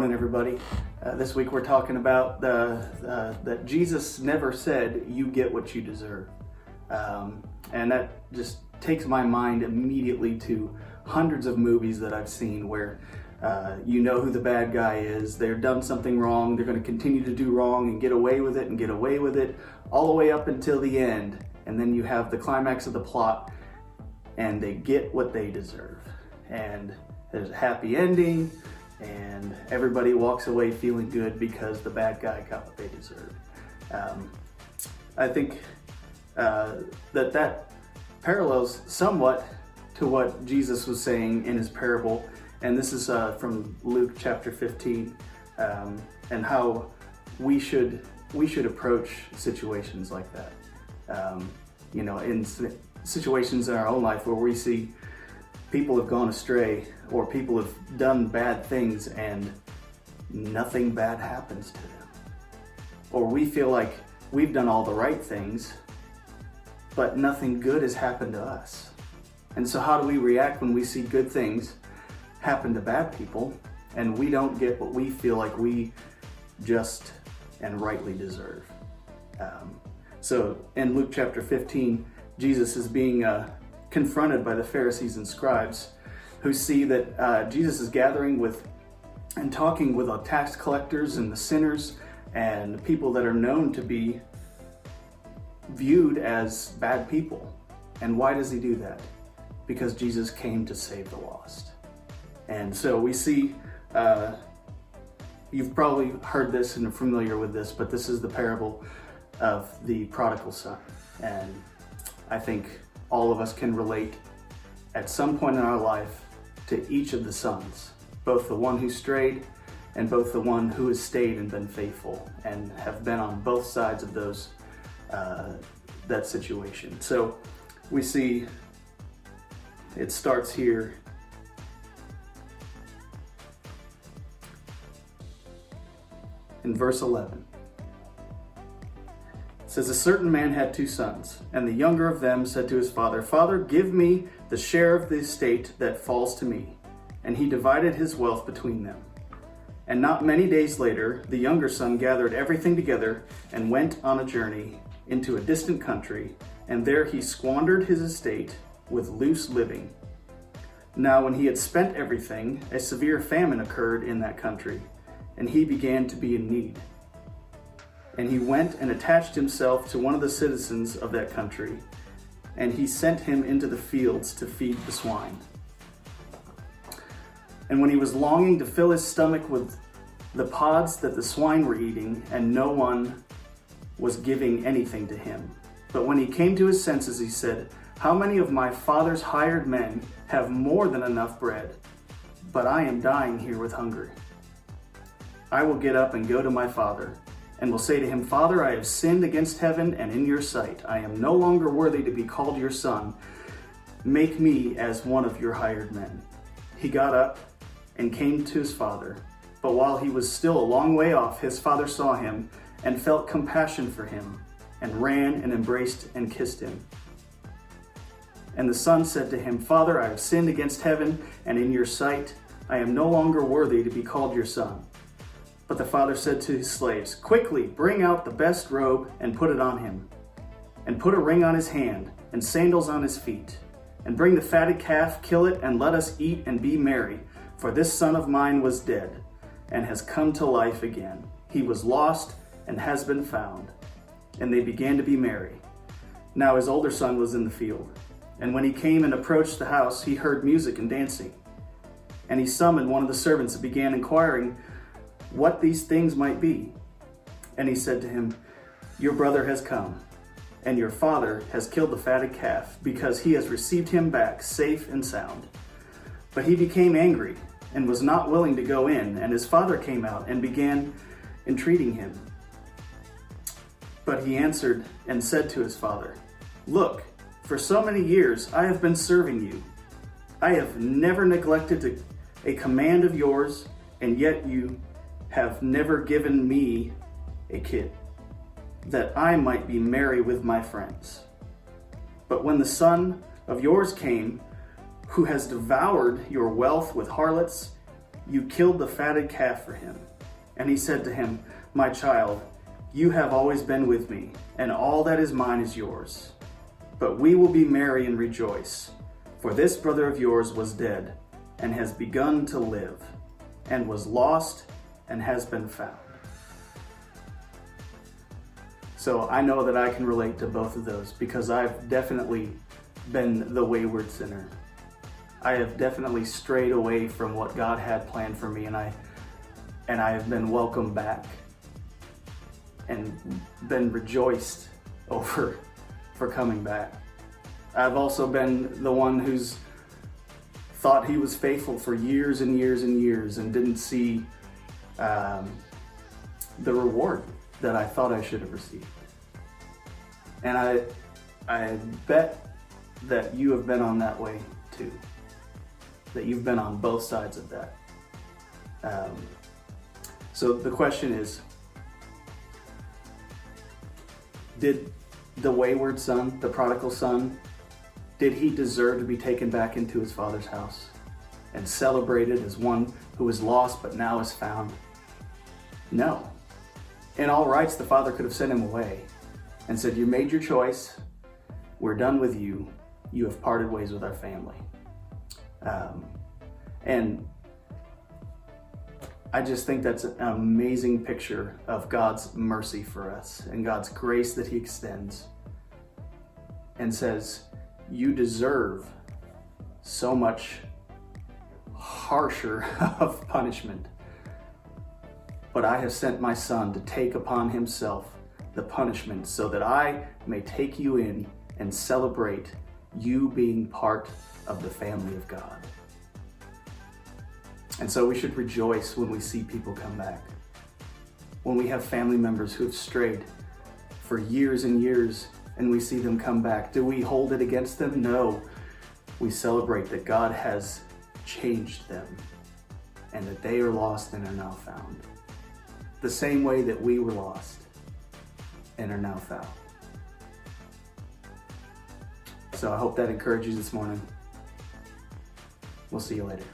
morning, everybody. This week we're talking about that Jesus never said, "You get what you deserve," and that just takes my mind immediately to hundreds of movies that I've seen where you know who the bad guy is. They've done something wrong. They're going to continue to do wrong and get away with it and get away with it all the way up until the end, and then you have the climax of the plot, and they get what they deserve, and there's a happy ending. And everybody walks away feeling good because the bad guy got what they deserve. I think that parallels somewhat to what Jesus was saying in his parable, and this is from Luke chapter 15, and how we should approach situations like that. In situations in our own life where we see people have gone astray or people have done bad things and nothing bad happens to them. Or we feel like we've done all the right things, but nothing good has happened to us. And so how do we react when we see good things happen to bad people and we don't get what we feel like we just and rightly deserve? So in Luke chapter 15, Jesus is being confronted by the Pharisees and scribes, who see that Jesus is gathering with and talking with the tax collectors and the sinners and people that are known to be viewed as bad people. And why does he do that? Because Jesus came to save the lost. And so we see, you've probably heard this and are familiar with this, but this is the parable of the prodigal son. And I think all of us can relate at some point in our life to each of the sons, both the one who strayed and both the one who has stayed and been faithful and have been on both sides of that situation. So we see it starts here in verse 11. It says, "A certain man had 2 sons, and the younger of them said to his father, 'Father, give me the share of the estate that falls to me.' And he divided his wealth between them. And not many days later, the younger son gathered everything together and went on a journey into a distant country, and there he squandered his estate with loose living. Now when he had spent everything, a severe famine occurred in that country, and he began to be in need. And he went and attached himself to one of the citizens of that country, and he sent him into the fields to feed the swine. And when he was longing to fill his stomach with the pods that the swine were eating, and no one was giving anything to him. But when he came to his senses, he said, 'How many of my father's hired men have more than enough bread, but I am dying here with hunger? I will get up and go to my father, and will say to him, Father, I have sinned against heaven and in your sight. I am no longer worthy to be called your son. Make me as one of your hired men.' He got up and came to his father. But while he was still a long way off, his father saw him and felt compassion for him, and ran and embraced and kissed him. And the son said to him, Father, I have sinned against heaven and in your sight. I am no longer worthy to be called your son. But the father said to his slaves, Quickly, bring out the best robe and put it on him, and put a ring on his hand and sandals on his feet. And bring the fatted calf, kill it, and let us eat and be merry. For this son of mine was dead and has come to life again. He was lost and has been found. And they began to be merry. Now his older son was in the field. And when he came and approached the house, he heard music and dancing. And he summoned one of the servants and began inquiring what these things might be. And he said to him, Your brother has come, and your father has killed the fatted calf, because he has received him back safe and sound. But he became angry and was not willing to go in, and his father came out and began entreating him. But he answered and said to his father, Look, for so many years I have been serving you. I have never neglected a command of yours, and yet you have never given me a kid, that I might be merry with my friends. But when the son of yours came, who has devoured your wealth with harlots, You killed the fatted calf for him." And he said to him, "My child, you have always been with me, and all that is mine is yours. But we will be merry and rejoice, for this brother of yours was dead, and has begun to live, and was lost, and has been found." So I know that I can relate to both of those, because I've definitely been the wayward sinner. I have definitely strayed away from what God had planned for me, and I have been welcomed back and been rejoiced over for coming back. I've also been the one who's thought he was faithful for years and years and years and didn't see the reward that I thought I should have received. And I bet that you have been on that way too, that you've been on both sides of that. So the question is, did the wayward son, the prodigal son, did he deserve to be taken back into his father's house and celebrated as one who was lost but now is found? No. In all rights, the father could have sent him away and said, "You made your choice. We're done with you. You have parted ways with our family." And I just think that's an amazing picture of God's mercy for us and God's grace that he extends and says, "You deserve so much harsher of punishment, but I have sent my son to take upon himself the punishment so that I may take you in and celebrate you being part of the family of God." And so we should rejoice when we see people come back. When we have family members who have strayed for years and years and we see them come back, do we hold it against them? No. We celebrate that God has changed them and that they are lost and are now found. The same way that we were lost and are now found. So I hope that encourages you this morning. We'll see you later.